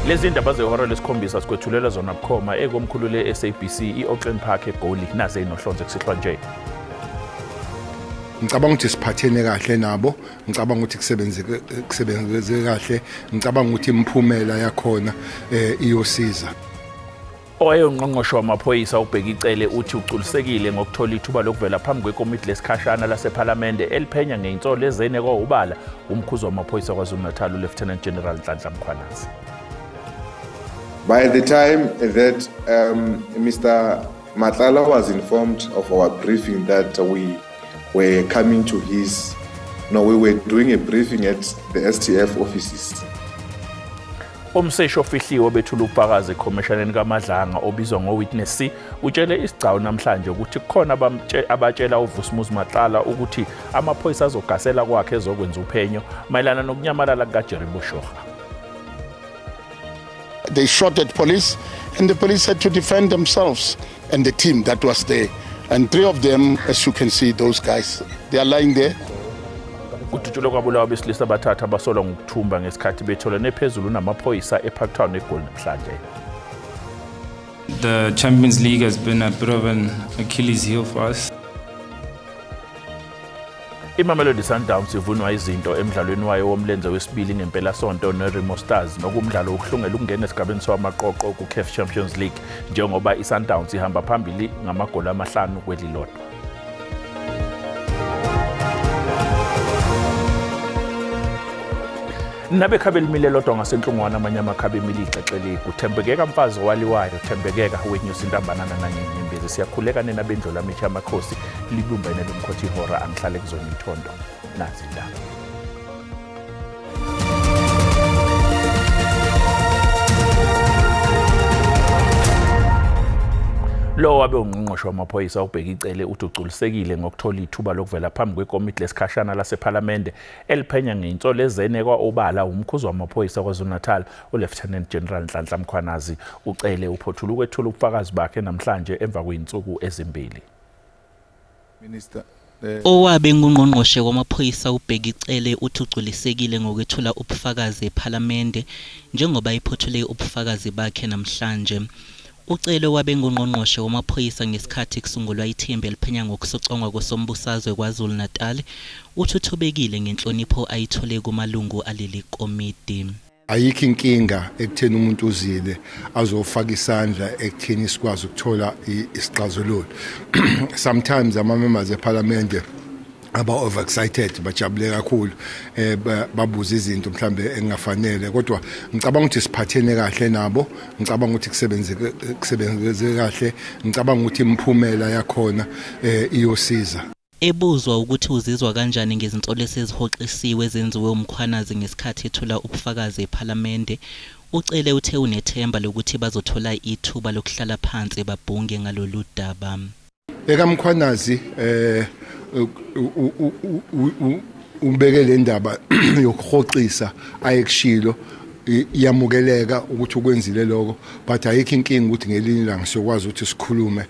Lezi ndaba zehora lesikhombisa sikwethulela zona bukhoma ekomkhulu le-SABC i-Auckland Park eGoli naze inohlonze kusihlwa nje. Ngicabanga ukuthi siphathene kahle nabo, ngicabanga ukuthi kusebenzeke kahle, ngicabanga ukuthi imphumela yakhona iyosiza. Ongqongqoshe wamaphoyisa ubheka icele uthi uculisekile ngokuthola ithuba lokuvela phambi kwekomiti lesikhashana lasePhalamende eliphenya ngeinsolo ezene kwaubala umkhuzi wamaphoyisa KwaZulu-Natal uLieutenant General Nhlanhla Mkhwanazi. By the time that Mr. Matlala was informed of our briefing that we were coming to his, we were doing a briefing at the STF offices. Umseshi ofihliwe bethula ubufakazi ekhomishoneni kaMadlanga obizwa ngoWitness C utshele isigcawu namhlanje ukuthi kukhona abatshela uVusumuzi Matlala ukuthi amaphoyisa azogasela kwakhe ezokwenza uphenyo mayelana nokunyamalala kukaJerry Boshoga. They shot at police and the police had to defend themselves and the team that was there. And 3 of them, as you can see, those guys, they are lying there. Uthutshulo kwabulawa besilisa abathathu abasolwa ngokuthumba ngesikhathi bethola nephezulu namaphoyisa eParktown eGoli namhlanje. The Champions League has been a bit of an Achilles heel for us. Imamelodi Sundowns ivunwa izinto emidlalweni wayo womlenze wesibili ngempela sonto neRemo Stars nokumdlalo ukuhlungela ukungena esigabeni samaqoqo kuCAF Champions League njengoba iSundowns ihamba phambili ngamagoli 5 kwelilodwa. Nabe khabeli milelodwa ngasenhlungwana amanye amakhabe emilixexele kuthembekeka mfazi waliwayo thembekeka wenyusa intambanana nanyenyembezi siyakhuleka nenabendlo lamithi amakhosi libumbene lomkhothi ihora angihlale kuzona ithondo nazi indaba. Lo wabe ungqongqoshe wamaphoyisa ubheka icele uthi uculisekile ngokuthola ithuba lokuvela phambi kwekomiti lesikhashana lasePhalamende eliphenya ngeinsolo ezene kwaubala umkhuzi wamaphoyisa KwaZulu-Natal uLieutenant General Nhlanhla Mkhwanazi ucele uphothula ukwethula ubufakazi bakhe namhlanje emva kweinsuku ezimbili. Minister Owabe ngungqongqoshe wamaphoyisa ubheka icele uthi uculisekile ngokwethula ubufakazi ePhalamende njengoba iphothule ubufakazi bakhe namhlanje. Ucele wabe ngungqongqoshe wamaphoyisa ngesikhathi kusungulwa ithimba eliphenya ngokusocongwa kwesombusazwe KwaZulu-Natal uthuthubekile ngenhlonipho ayithole kumalungu aleli komiti. Ayikho inkinga ekutheni umuntu uzile azofaka isandla ekutheni sikwazi ukuthola isixazululo. Sometimes ama members ePhalamende aba overexcited bajabule kakhulu babuza izinto mhlambe engafanele kodwa ngicabanga ukuthi siphathene kahle nabo ngicabanga ukuthi kusebenzeke kahle ngicabanga ukuthi imphumela yakhona iyosiza. Ebuzwa ukuthi uzizwa kanjani ngezinsolo esezihoxisiwe ezenziwe uMkhwanazi ngesikhathi ethula ubufakazi ePhalamende ucele uthe unethemba lokuthi bazothola ithuba lokuhlala phansi babhunge ngalolu daba. EkaMkhwanazi ubeke le ndaba yokuhoxisa ayekushilo iyamukeleka ukuthi ukwenzile lokho but ayikho inkinga ukuthi ngelinye ilanga siyokwazi ukuthi sikhulume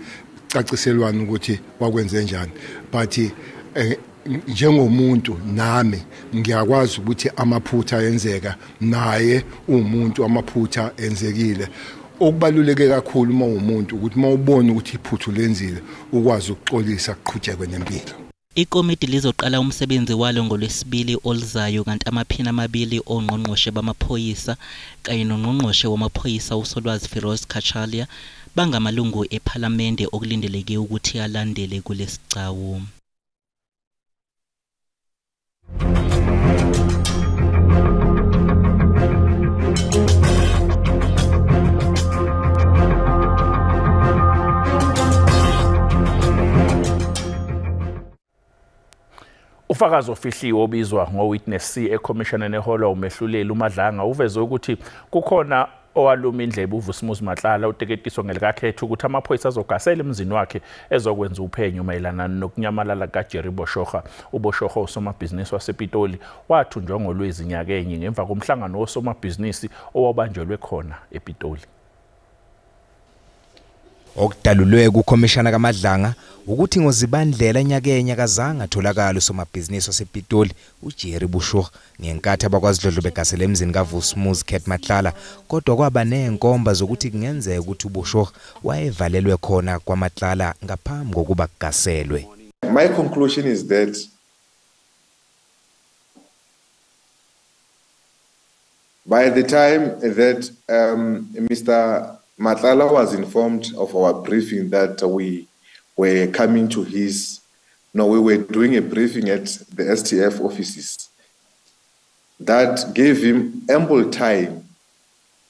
caciselwana ukuthi wakwenze njani but njengomuntu nami ngiyakwazi ukuthi amaphutha yenzeka naye umuntu amaphutha enzekile. Okubaluleke kakhulu uma umuntu ukuthi mawubona ukuthi iphuthu lenzile ukwazi ukuxolisa kuqhubeke nempilo. Ikomiti lizoqala umsebenzi walo ngolwesibili olizayo kanti amaphini amabili ongqongqoshe bamaphoyisa kanye nongqongqoshe wamaphoyisa uSolwazi Feroz Kachalia bangamalungu ePhalamende okulindeleke ukuthi alandele kulesigcawu. Ufakazi ofihliwe obizwa ngoWitness C ekhomishoneni ehola umehluleli uMadlanga uveze ukuthi kukhona owaluma indlebe uVusumuzi Matlala uteketiswa ngelikakhetho ukuthi amaphoyisa azogasela emzini wakhe ezokwenza uphenyo mayelana nokunyamalala kaJerry Boshoga. uBoshoga usomabhizinisi wasePitoli wathunjwa ngolwezi nyakenye ngemva komhlangano wosomabhizinisi owabanjelwe khona ePitoli. Okudalulwe kukhomishana kaMadlanga ukuthi ngozibandlela enyakeni akazange atholakala usomabhizinisi wasePitoli uJerry Bushura ngenkathi abakwaZidlodlo begasele emzini kaVusumuzi Khet Matlala, kodwa kwaba nenkomba zokuthi kungenzeka ukuthi uBushura wayevalelwe khona kwaMatlala ngaphambi kokuba kugaselwe. My conclusion is that by the time that Mr. Matlala was informed of our briefing that we were coming to his, we were doing a briefing at the STF offices. That gave him ample time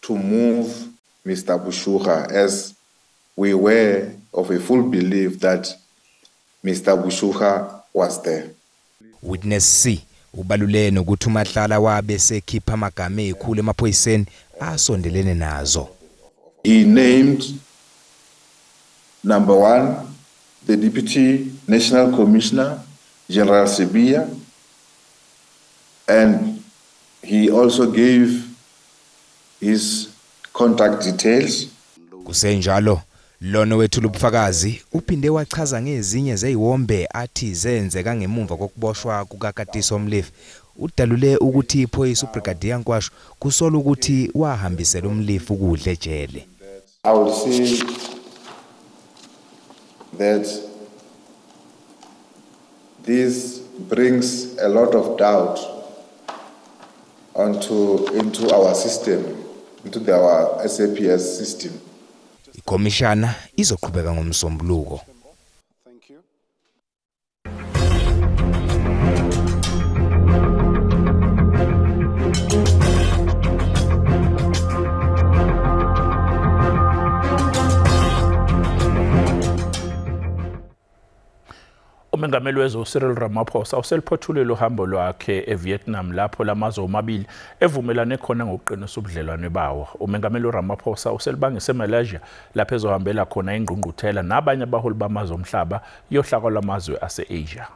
to move Mr. Bushura, as we were of a full belief that Mr. Bushura was there. Witness C ubalulene ukuthi uMatlala wabe sekhipha amagama ekhulu emaphoyiseni asondelene nazo. He named, number 1, the Deputy National Commissioner, General Sibia, and he also gave his contact details. Kusenjalo, lona wethula ubufakazi uphinde wachaza ngezinye zeyiwombe athi zenzeka ngemumva kokuboshwa kukaKatiso Mlifi. Udalule ukuthi iphoyisa uBrigadier Nkwasho kusola ukuthi wahambisela uMlifi ukudla ejele. I would say that this brings a lot of doubt into our system, into our SAPS system. Ikomishana izoqhubeka ngomsombuluko. Umengameli wezwe Cyril Ramaphosa useliphothulile uhambo lwakhe eVietnam lapho lamazwe omabili evumelane khona ngokuqinisa ubudlelwane bawo. Umengameli Ramaphosa uselibangise eMalaysia lapho ezohambela khona ingqungquthela nabanye abaholi bamazwe omhlaba yohlaka lwamazwe ase-Asia.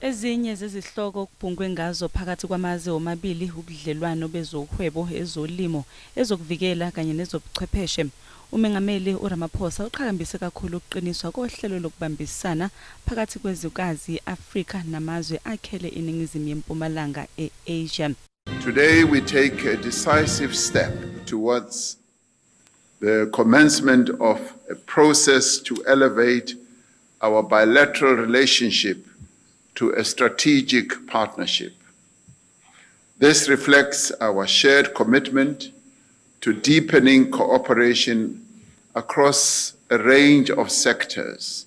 Ezinye zezihloko okubhungwe ngazo phakathi kwamazwe omabili ubudlelwano bezohwebo, ezolimo, ezokuvikela kanye nezobuchwepheshe. Umengameli uRamaphosa uqhakambise kakhulu ukuqiniswa kohlelo lokubambisana phakathi kwezwekazi Afrika namazwe akhele iningizimu yeMpumalanga e-Asia. Today we take a decisive step towards the commencement of a process to elevate our bilateral relationship to a strategic partnership. This reflects our shared commitment to deepening cooperation across a range of sectors.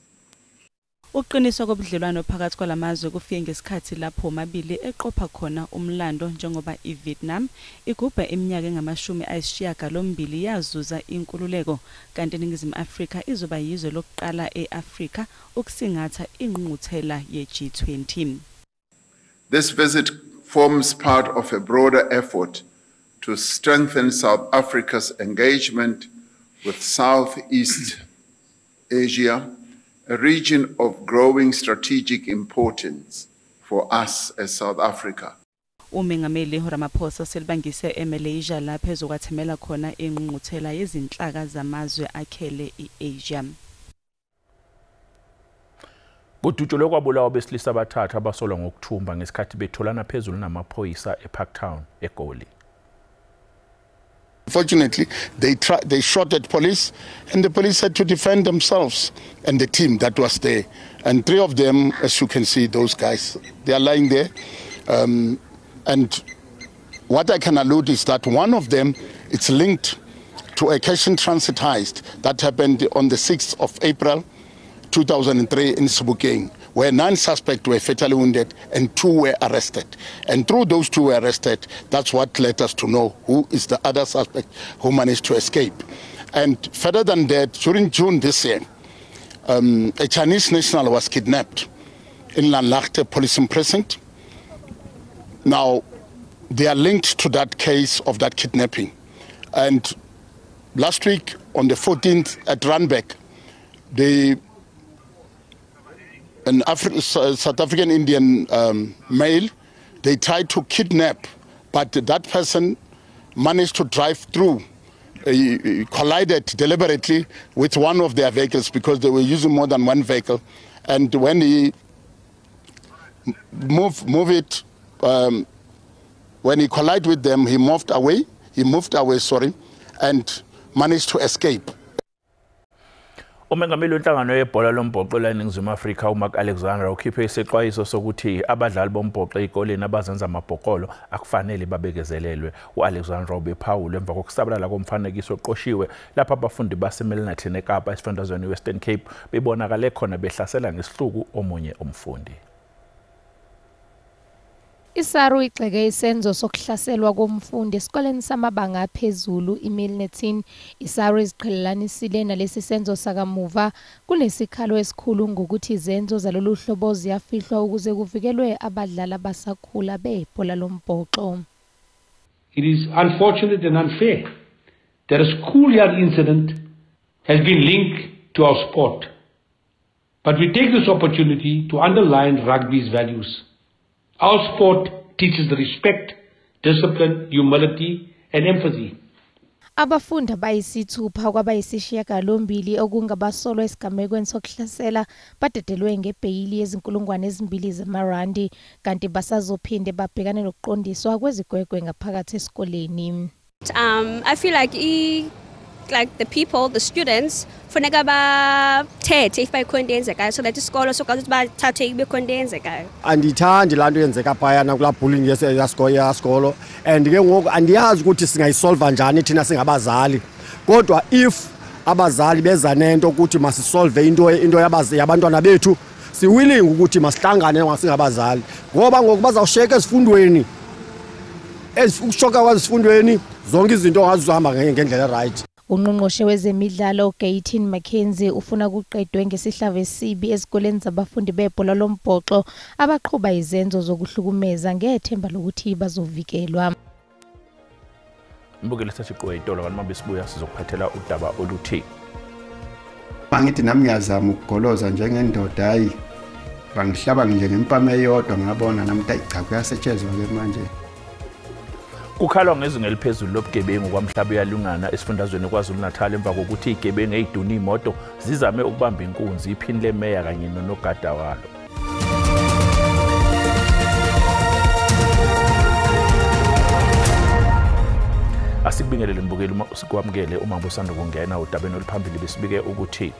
Uqiniswa kobudlelwano phakathi kwalamazwe kufike ngesikhathi lapho omabili eqopha khona umlando njengoba iVietnam igubha iminyaka engama-80 yazuza inkululeko, kanti iningizimu Afrika izoba yizwe lokuqala e-Afrika ukusingatha ingqungquthela ye-G20. This visit forms part of a broader effort to strengthen South Africa's engagement with Southeast Asia, a region of growing strategic importance for us as South Africa. Umengameli Ramaphosa selibangise eMalaysia lapho ezokwathemela khona ingqungquthela yezinhlaka zamazwe akhele i-Asia. Kudutshulwe kwabulawa besilisa abathathu abasolwa ngokuthumba ngesikhathi betholana phezulu namaphoyisa eParktown eGoli. Unfortunately, they shot at police, and the police had to defend themselves and the team that was there. And 3 of them, as you can see, those guys, they are lying there. And what I can allude is that one of them, it's linked to a cash-in transit heist that happened on the 6th of April, 2003 in Sebokeng, where 9 suspects were fatally wounded and 2 were arrested. And through those 2 were arrested, that's what led us to know who is the other suspect who managed to escape. And further than that, during June this year, a Chinese national was kidnapped in Landlaagte police precinct. Now, they are linked to that case of that kidnapping. And last week, on the 14th at Randbeck, an South African Indian male, they tried to kidnap, but that person managed to drive through collided deliberately with one of their vehicles because they were using more than one vehicle. And when he when he collided with them, he moved away, and managed to escape. Umengameli wenhlangano yebhola lombhoxo la eNingizimu Afrika uMark Alexander ukhiphe isexwayiso sokuthi abadlali bombhoxo ezikoleni abazenza amabhokolo akufanele babekezelelwe. uAlexander ubephawula emva kokusabalala komfanekiso oqoshiwe lapha abafundi baseMelanathi neKapa esifundazweni Western Cape bebonakale khona behlasela ngesihluku omunye umfundi. ISARU igxeke isenzo sokuhlaselwa komfundi esikoleni samabanga aphezulu iMilnerton. ISARU iziqhelelanise nalesi senzo sakamuva kunesikhalo esikhulu ngokuthi izenzo zalolu hlobo ziyafihlwa ukuze kuvikelwe abadlali abasakhula bebhola lombhoxo. It is unfortunate and unfair that a schoolyard incident has been linked to our sport. But we take this opportunity to underline rugby's values. Our sport teaches the respect, discipline, humility, and empathy. Abafundi abayisithupha kwabayisishiyagalombili okungabasolwa esigamekweni sokuhlasela badedelwe ngebheyili yezinkulungwane ezimbili zamarandi kanti basazophinde babhekane nokuqondiswa kwezigwegwe ngaphakathi esikoleni. I feel like the people, the students, funeka bathethe if bayikhondenzeka so that isikolo sokwazi bathathe ibekhondenzeka. Andithandi lanto yenzeka phaya nakula bullying yesikolo and ke ngoku andiyazi ukuthi singayisolve njani thina singabazali. Kodwa if abazali beza nento ukuthi masisolve into yabantwana bethu si willing ukuthi masihlangane ngasingabazali ngoba ngoku bazawusheka ezifundweni ukushoka kwezifundweni zonke izinto ngazizohamba ngendlela right. Ungqongqoshe wezemidlalo Gayton Mackenzie ufuna kuqedwe ngesihlava esibi ezikoleni zabafundi bebhola lombhoxo abaqhuba izenzo zokuhlukumeza ngethemba lokuthi bazovikelwa. Mbukele sasiqhubeka itolo kanti mabisibuya sizokuphathela udaba oluthi. Bangithi nami ngiyazama ukugoloza njengendoda hayi bangihlaba njengempama eyodwa ngabona namta cha kuyasetshezwa ke manje. Kukhalwa ngezinga eliphezulu lobugebengu kwamhlaba yalungana esifundazweni KwaZulu-Natal emva kokuthi igebengu eziduna imoto zizame ukubamba inkunzi iphini lemeya kanye nonogada walo. Asikubingelele mbukeli sikwamukele uma busanda kungena udabeni oluphambili besibike ukuthi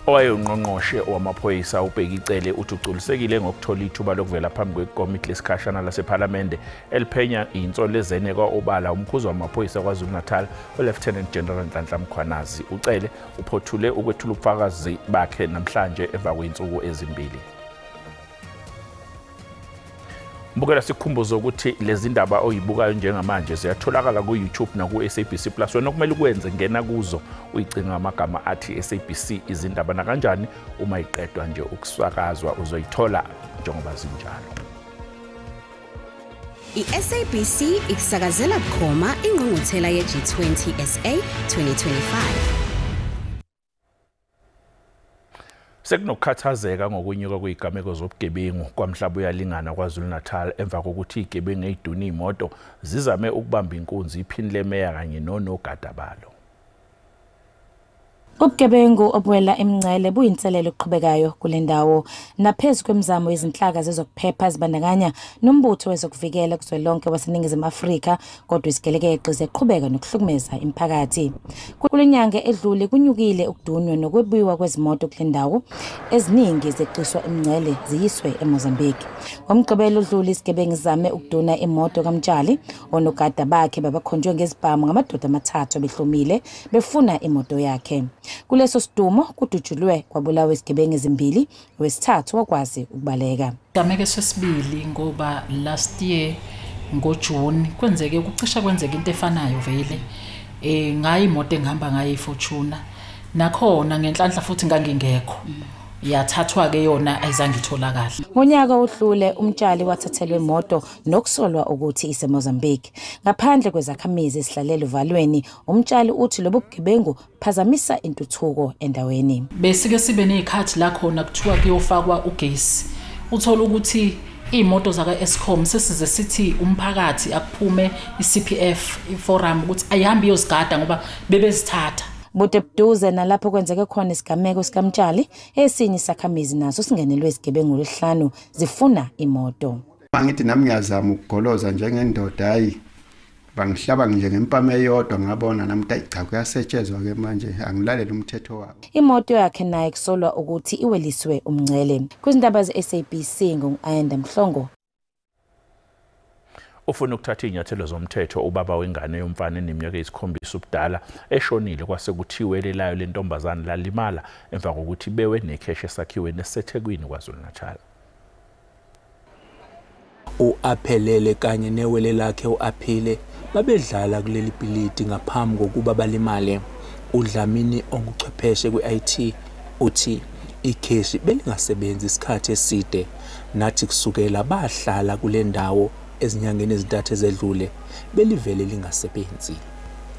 owayengqongqoshe wamaphoyisa ubheki icele uthi uculisekile ngokuthola ithuba lokuvela phambi kwekomiti lesikhashana lasePhalamende eliphenya insonlezene kwaobala umkhuzi wamaphoyisa KwaZulu-Natal uLieutenant General Nhlanhla Mkhwanazi. Ucele uphothule ukwethula ubufakazi bakhe namhlanje emva kweinsuku ezimbili. Mbukela sikhumbuzo ukuthi lezi ndaba oyibukayo njengamanje ziyatholakala ku YouTube na ku SABC Plus. Wena kumele ukwenze ngena kuzo uyicinga amagama athi SABC izindaba na kanjani uma iqedwa nje ukusakazwa uzoyithola njengoba zinjalo. iSABC ikusakazela bukhoma ingqungquthela yeG20 SA 2025. Sekunokukhathazeka ngokunyuka kwezigameko zobugebengu kwamhlaba uyalingana KwaZulu-Natal emva kokuthi igebengu eziduna imoto zizame ukubamba inkunzi iphini lemeya kanye nonogada balo. Ubugebengu obuwela emncele buyinselelo eqhubekayo kule ndawo naphezulu kwemizamo yezinhlaka zezokuphepha ezibandakanya nombutho wezokuvikela kuzwelonke waseNingizimu Afrika kodwa isigelekeqe ziqhubeka nokuhlukumeza imiphakathi. Kulenyanga edlule kunyukile ukudunwa nokwebiwa kwezimoto kule ndawo eziningi zeqiswa emncele ziyiswe eMozambique. Ngomgqibelo odlule isigebengu sizame ukuduna imoto kaMtshali onogada bakhe babakhonjwe ngezibhamu ngamadoda amathathu abehlomile befuna imoto yakhe. Kuleso sidumo kudutshulwe kwabulawa isigebengu ezimbili wesithathu wakwazi ukubaleka. Igameko sesibili ngoba last year ngoJune kwenzeke ukucisha kwenzeka into efanayo vele ngayi imoto engihamba ngayo iFortuna nakhona ngenhlanhla futhi ngangingekho yathathwa ke yona ayizange itholakala. Ngonyaka odlule umtshali wathathelwe imoto nokusolwa ukuthi iseMozambique ngaphandle kwezakhamizi esihlalele uvalweni. Umtshali uthi lobo bugebengu phazamisa intuthuko endaweni. Besike sibe nezikhathi la khona kuthiwa kuyofakwa ugesi uthola ukuthi imoto zaka Eskom sesize sithi umphakathi akuphume iCPF iforum ukuthi ayihambi yozigada ngoba bebezithatha. Bude buduze nalapho kwenzeke khona isigameko sikaMtshali esinye isakhamizi naso singenelwe isigebengu lesihlanu zifuna imoto. Mangithi nami ngiyazama ukugoloza njengendoda hayi bangihlaba nje ngempama eyodwa ngabona namta cha kuyasetshezwa ke manje angilalele umthetho wabo. Imoto yakhe naye kusolwa ukuthi iweliswe umngcele. Kuzindaba zeSABC ngo-Ayanda Mhlongo. Ufuna ukuthatha inyathelo zomthetho ubaba wengane yomfana eneminyaka eyisikhombisa ubudala eshonile kwase kuthiwe lelayo lentombazana lalimala emva kokuthi bewe nekheshe esakhiweni eseThekwini KwaZulu-Natal. U-Aphelele kanye newele lakhe u-Aphile babedlala kuleli bhilidi ngaphambi kokuba balimale. uDlamini onguchwepheshe kwe-IT uthi ikheshi belingasebenzi isikhathi eside nathi kusukela bahlala kule ndawo ezinyangeni ezintathu ezedlule belivele lingasebenzi.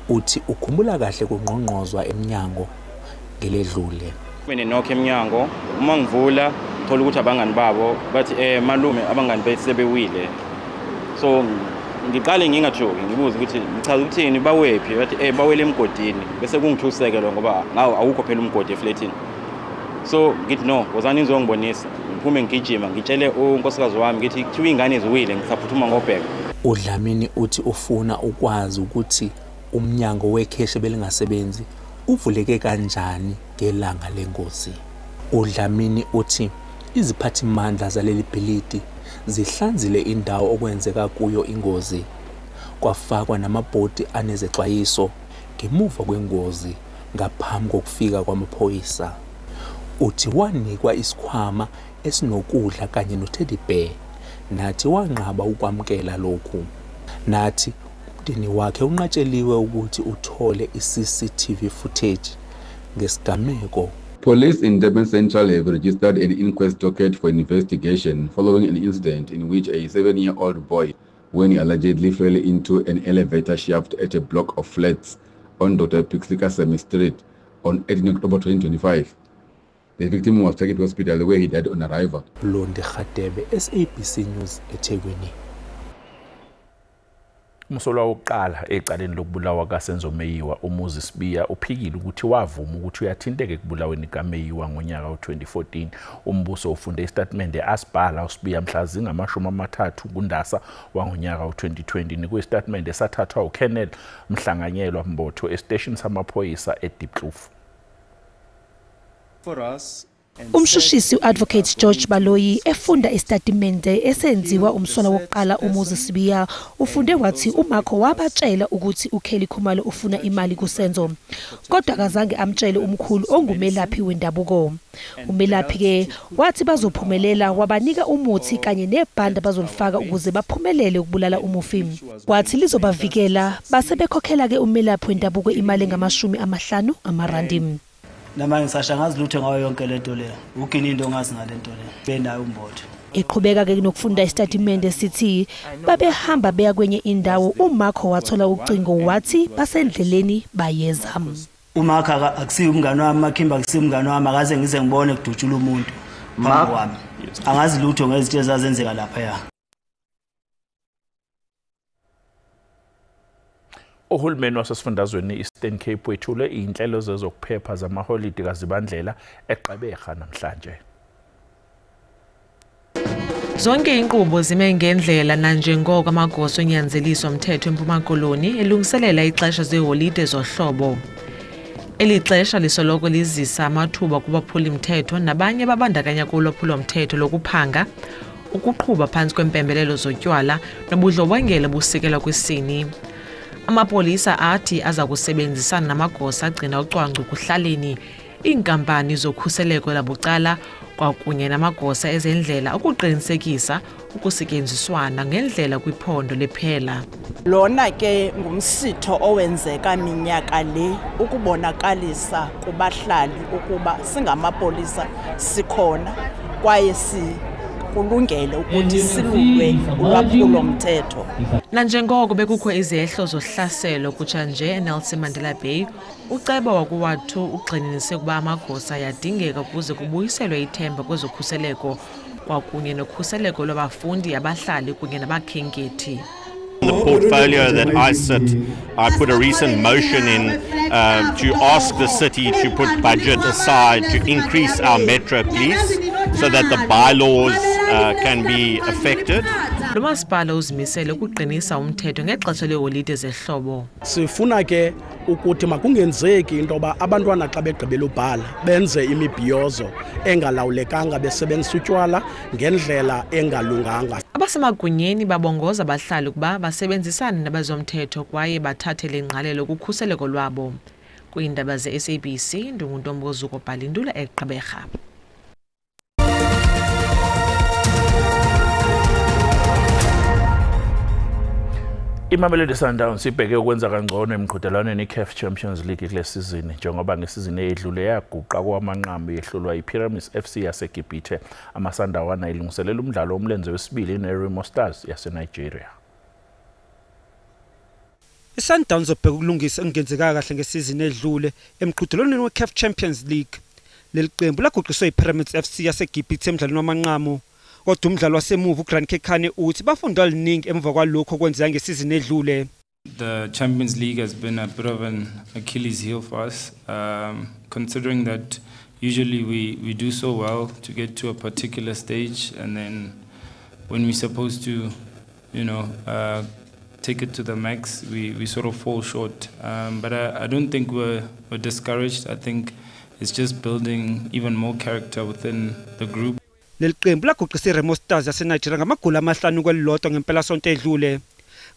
Uthi ukhumbula kahle kungqongqozwa eminyango ngeledlule. Mina nokho eminyango uma ngivula thola ukuthi abangani babo bathi malume abangani bethu sebewile. So ngiqale ngingajoki ngibuza ukuthi ngichaza ukuthini bawephi bathi bawele emgodini bese kungithuseke ngoba ngawo awukho phela umgodi eflatini. So ngithi no wozani ngizongibonisa ngiphume ngigijima ngitshele unkosikazi wami ngithi kuthiwa ingane eziwile ngisaphuthuma ngobheka. uDlamini uthi ufuna ukwazi ukuthi umnyango wekheshe belingasebenzi uvuleke kanjani ngelanga lengozi. uDlamini uthi iziphathimandla zaleli bhilidi zihlanzile indawo okwenzeka kuyo ingozi kwafakwa namabhodi anezexwayiso ngemuva kwengozi ngaphambi kokufika kwamaphoyisa. Uthi wanikwa isikhwama esinokudla kanye noTeddy Bear nathi wanqaba ukwamkela lokhu. Nathi umndeni wakhe unqatsheliwe ukuthi uthole iCCTV footage ngesigameko. Police in Durban Central have registered an inquest docket for investigation following an incident in which a 7-year-old boy, when he allegedly fell into an elevator shaft at a block of flats on Dr. Pixley Street on 18 October 2025. The victim was taken to hospital where he died on arrival. Londe Khatebe, SABC News, eThekwini. Umsolwa wokuqala ecaleni lokubulawa kaSenzo Meyiwa uMuzi Sibiya uphikile ukuthi wavuma ukuthi uyathinteke kubulaweni kaMeyiwa ngonyaka we-2014. Umbuso ufunde istatimende asibhala uSibiya mhla zingamashumi-30 kuNdasa wangonyaka we-2020 nikuyestatimende esathathwa uKenneth Mhlanganyelwa Mbotho estation samaphoyisa eDiepkloof. For us, Umshushisi uAdvocate George Baloyi efunda istatimende esenziwa umsolwa wokuqala uMuzi Sibiya ufunde wathi uMakho wabatshela ukuthi uKelly Khumalo ufuna imali kuSenzo kodwa akazange amtshele umkhulu ongumelaphi wendabuko. Umelaphi ke wathi bazophumelela wabanika umuthi kanye nebhanda bazolifaka ukuze baphumelele ukubulala umufi. Kwathi lizobavikela base bekhokhela ke umelaphi wendabuko imali ngama-50 amarandi. Namanje ngisashangazi lutho ngayo yonke lento le. Ugini into ongazi ngalento le. Benayo uMbotho. Iqhubeka ke nokufunda istatimende sithi babehamba beya kwenye indawo uMakho wathola ucingo wathi basendleleni bayeza. uMakho akusiyi umngane wami Makhimba akusiyi umngane wami akaze ngize ngibone kudutshula umuntu phambi kwami. Angazi lutho ngezinto ezazenzeka lapha ya. Uhulumeni wasesifundazweni Eastern Cape wethule inhlelo zezokuphepha zamaholide kaZibandlela eGqeberha namhlanje. Zonke inkqubo zime ngendlela nanjengoko amagoso enyanzeliswa umthetho eMpuma Koloni elungiselela ixesha zeholide zohlobo. Eli xesha lisoloko lizisa amathuba kubaphuli mthetho nabanye babandakanya kulwaphulo mthetho lokuphanga, ukuqhuba phantsi kwempembelelo zotywala nobudlobongela busikelwa kwisini. Amapolisa athi aza kusebenzisana namagosa agcina ucwangco kuhlaleni, iinkampani zokhuseleko labucala kwakunye namagosa ezendlela ukuqinisekisa ukusetyenziswana ngendlela kwiphondo lePhela. Lona ke ngumsitho owenzeka minyaka le ukubonakalisa kubahlali ukuba singamapolisa sikhona kwaye kulungele ukuthi silulwe ulwaphulo mthetho. Nanjengoko bekukho izehlo zohlaselo kutsha nje eNelson Mandela Bay, uceba wakuwathu ugxininise ukuba amagosa ayadingeka ukuze kubuyiselwe ithemba kwezokhuseleko kwakunye nokhuseleko lwabafundi, abahlali kunye nabakhenkethi. The portfolio that I sit, I put a recent motion in to ask the city to put budget aside to increase our metro police so that the bylaws can be affected. Lo masipala uzimisele ukuqinisa umthetho ngexesha leholide zehlobo. Sifuna ke ukuthi makungenzeki into yoba abantwana xa begqibela ubhala benze imibhiyozo engalawulekanga besebenzisa utywala ngendlela engalunganga. Abasemagunyeni babongoza abahlali ukuba basebenzisane nabezomthetho kwaye bathathele ingqalelo kukhuseleko lwabo. Kwiindaba ze-SABC, ndinguntombozuko Bhalindula eGqeberha. Imamelodi Sundowns ibheke ukwenza kangcono emqhudelwaneni iCAF Champions League kule sizini njengoba ngesizini eyedlule yaguqa kwamanqambi yehlulwa iPyramids FC yaseGibhithe. AmaSundawana ilungiselela umdlalo omlenze wesibili neRemo Stars yaseNigeria. iSundowns ubheka ukulungisa engenzeka kahle ngesizini edlule emqhudelwaneni weCAF Champions League. Leli qembu laguqiswa iPyramids FC yaseGibhithe emidlalweni wamanqamu. Kodwa umdlalo wasemuva uGrant Kekane uthi bafunda liningi emva kwalokho okwenzeka ngesizini edlule. The Champions League has been a bit of an Achilles heel for us, considering that usually we do so well to get to a particular stage, and then when we're supposed to, take it to the max, we sort of fall short. But I don't think we're discouraged. I think it's just building even more character within the group. Leli qembu laguqisa iRemo Stars yaseNigeria ngamagoli amahlanu kwelilodwa ngempela sonto edlule.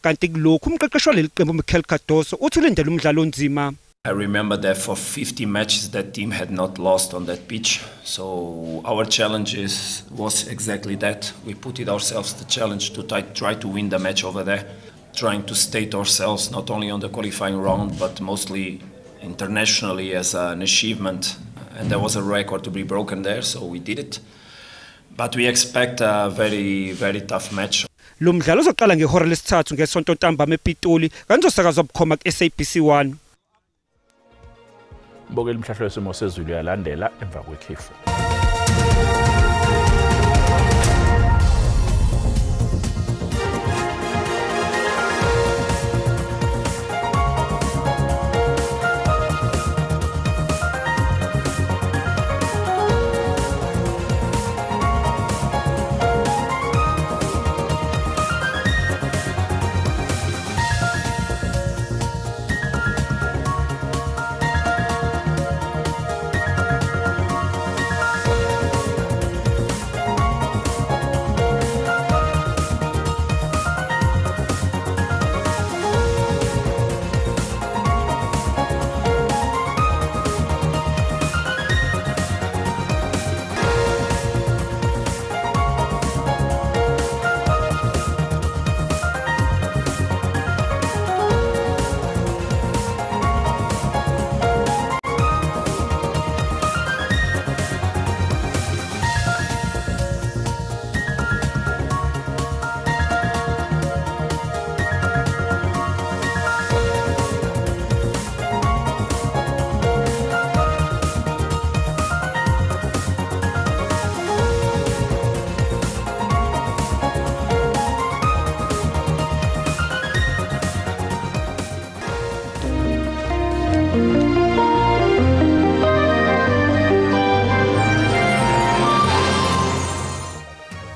Kanti kulokhu umqeqeshi waleli qembu Mikel Cardoso uthi ulindele umdlalo onzima. I remember that for 50 matches that team had not lost on that pitch. So our challenge was exactly that. We put it ourselves the challenge to try to win the match over there, trying to state ourselves not only on the qualifying round but mostly internationally as an achievement. And there was a record to be broken there, so we did it. But we expect a very, very tough match. Lo mdlalo uzoqala ngehora lesithathu ngesonto ntambama ePitoli kanizosakazwa bukhoma ku-SABC 1. Mbokela imhlahlo yesimo sezulu yalandela emva kwekhefu.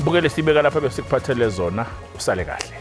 Bukele sibeka lapha bese kuphathele zona usale kahle.